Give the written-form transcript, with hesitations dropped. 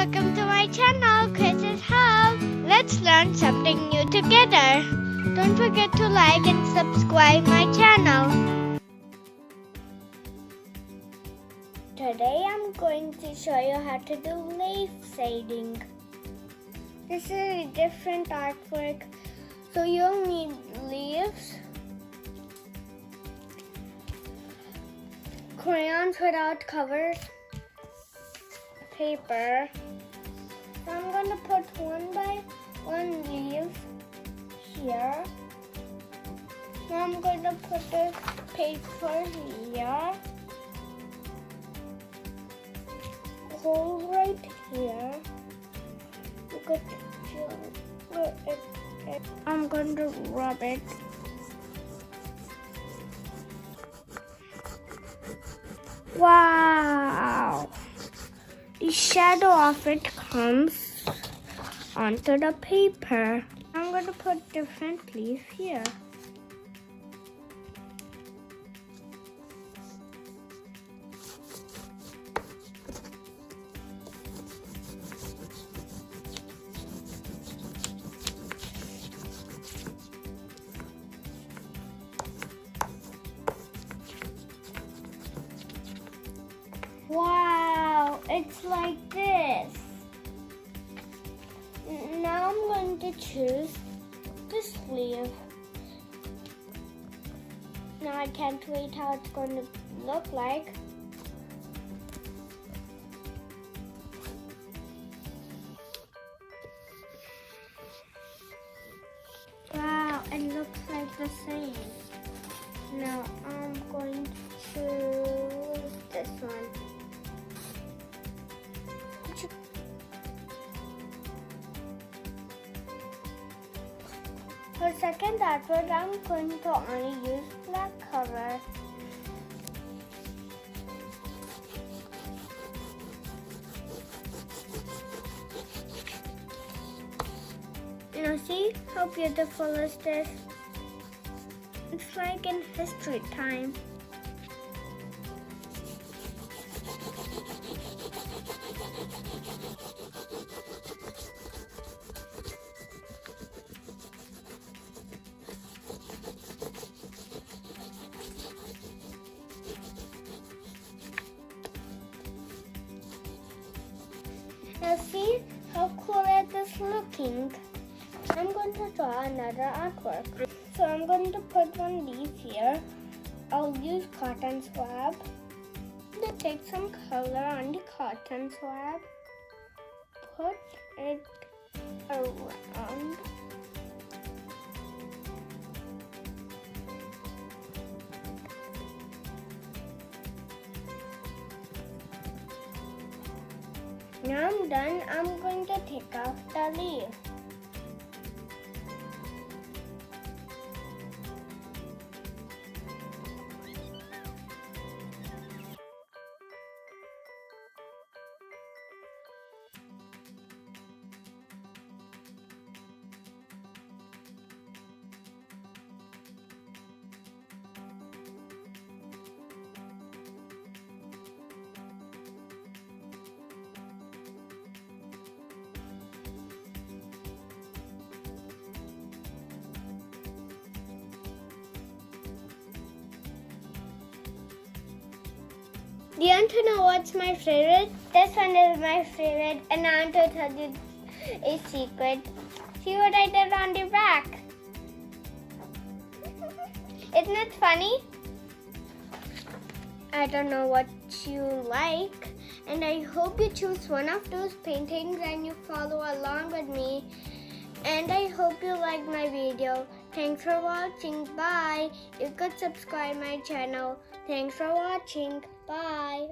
welcome to my channel, Krrish&Abhi. Let's learn something new together. Don't forget to like and subscribe my channel. Today I'm going to show you how to do leaf shading. This is a different artwork, so you'll need leaves, crayons without covers, paper. So I'm going to put one by one leaf here. Now I'm going to put the paper here. Hole right here. Look at it. I'm going to rub it. Wow! The shadow of it comes onto the paper. I'm going to put different leaves here. Wow, it's like this. Now I'm going to choose this leaf. Now I can't wait how it's going to look like. Wow, it looks like the same. Now I'm going to choose this one. For second artwork, I'm going to only use black color. Now see how beautiful is this? It's like in history time. Now see how cool it is looking. I'm going to draw another artwork. So I'm going to put one leaf here. I'll use cotton swab. I'm going to take some color on the cotton swab. Put it around. Now I'm done. I'm going to take off the leaf. Do you want to know what's my favorite? This one is my favorite, and I want to tell you a secret. See what I did on the back? Isn't it funny? I don't know what you like, and I hope you choose one of those paintings and you follow along with me. And I hope you like my video. Thanks for watching. Bye. You could subscribe my channel. Thanks for watching. Bye.